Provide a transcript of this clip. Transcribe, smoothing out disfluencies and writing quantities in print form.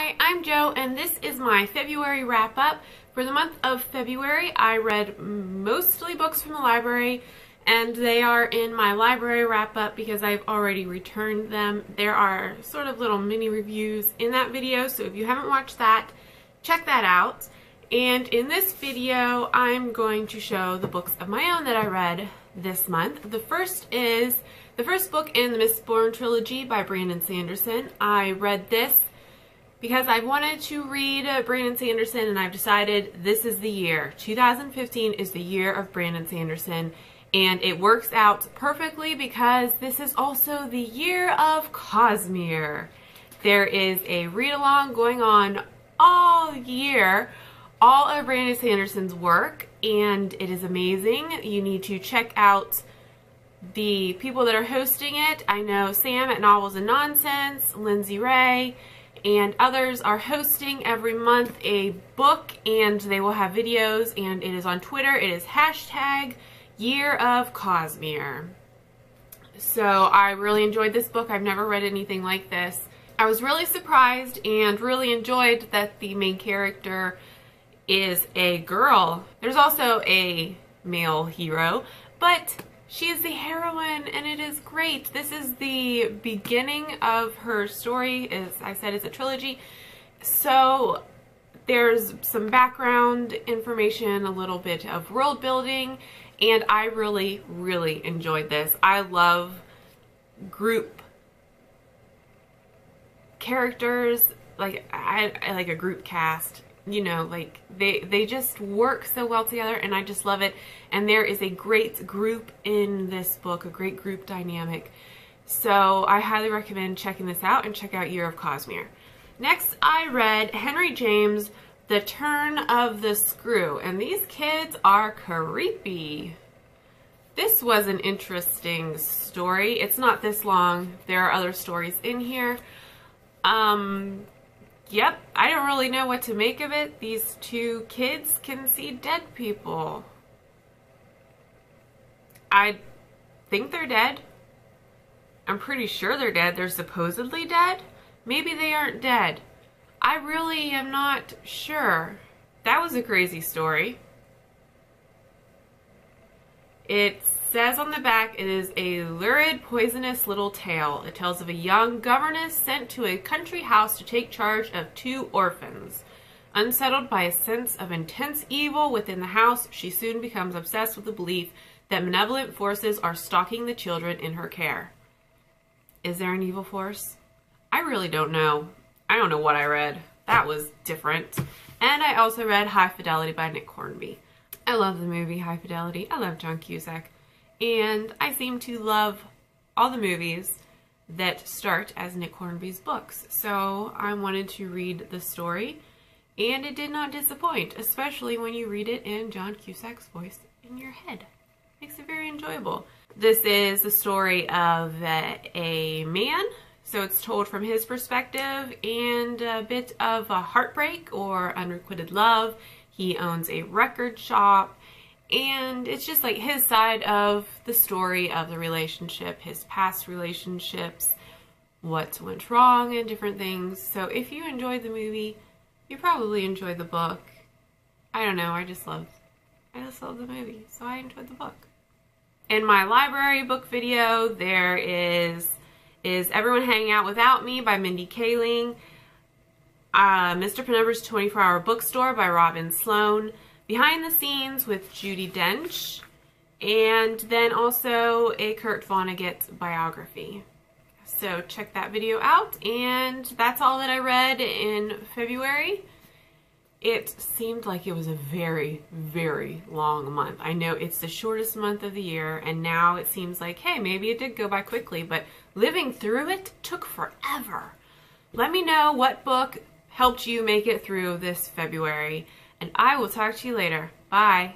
Hi, I'm Jo, and this is my February wrap-up. For the month of February, I read mostly books from the library, and they are in my library wrap-up because I've already returned them. There are sort of little mini reviews in that video, so if you haven't watched that, check that out. And in this video, I'm going to show the books of my own that I read this month. The first is the first book in the Mistborn trilogy by Brandon Sanderson. I read this because I wanted to read Brandon Sanderson, and I've decided this is the year. 2015 is the year of Brandon Sanderson, and it works out perfectly because this is also the year of Cosmere. There is a read-along going on all year, all of Brandon Sanderson's work, and it is amazing. You need to check out the people that are hosting it. I know Sam at Novels and Nonsense, Lindsay Ray, and others are hosting every month a book, and they will have videos, and it is on Twitter. It is hashtag Year of Cosmere. So I really enjoyed this book. I've never read anything like this. I was really surprised and really enjoyed that the main character is a girl. There's also a male hero, but she is the heroine, and it is great. This is the beginning of her story. As I said, it's a trilogy. So there's some background information, a little bit of world building, and I really, really enjoyed this. I love group characters. Like, I like a group cast. You know, like they just work so well together, and I just love it. And there is a great group in this book, a great group dynamic. So I highly recommend checking this out, and check out Year of Cosmere. Next, I read Henry James' The Turn of the Screw, and these kids are creepy. This was an interesting story. It's not this long. There are other stories in here. Yep, I don't really know what to make of it. These two kids can see dead people. I think they're dead. I'm pretty sure they're dead. They're supposedly dead. Maybe they aren't dead. I really am not sure. That was a crazy story. It says on the back, it is a lurid, poisonous little tale. It tells of a young governess sent to a country house to take charge of two orphans. Unsettled by a sense of intense evil within the house, she soon becomes obsessed with the belief that malevolent forces are stalking the children in her care. Is there an evil force? I really don't know. I don't know what I read. That was different. And I also read High Fidelity by Nick Hornby. I love the movie High Fidelity. I love John Cusack. And I seem to love all the movies that start as Nick Hornby's books. So I wanted to read the story, and it did not disappoint, especially when you read it in John Cusack's voice in your head. Makes it very enjoyable. This is the story of a man, so it's told from his perspective, and a bit of a heartbreak or unrequited love. He owns a record shop, and it's just like his side of the story of the relationship, his past relationships, what went wrong, and different things. So if you enjoyed the movie, you probably enjoyed the book. I don't know, I just love the movie, so I enjoyed the book. In my library book video, there is Everyone Hanging Out Without Me by Mindy Kaling, Mr. Penumbra's 24-Hour Bookstore by Robin Sloan, Behind the Scenes with Judi Dench, and then also a Kurt Vonnegut biography. So check that video out, and that's all that I read in February. It seemed like it was a very, very long month. I know it's the shortest month of the year, and now it seems like, hey, maybe it did go by quickly, but living through it took forever. Let me know what book helped you make it through this February, and I will talk to you later. Bye.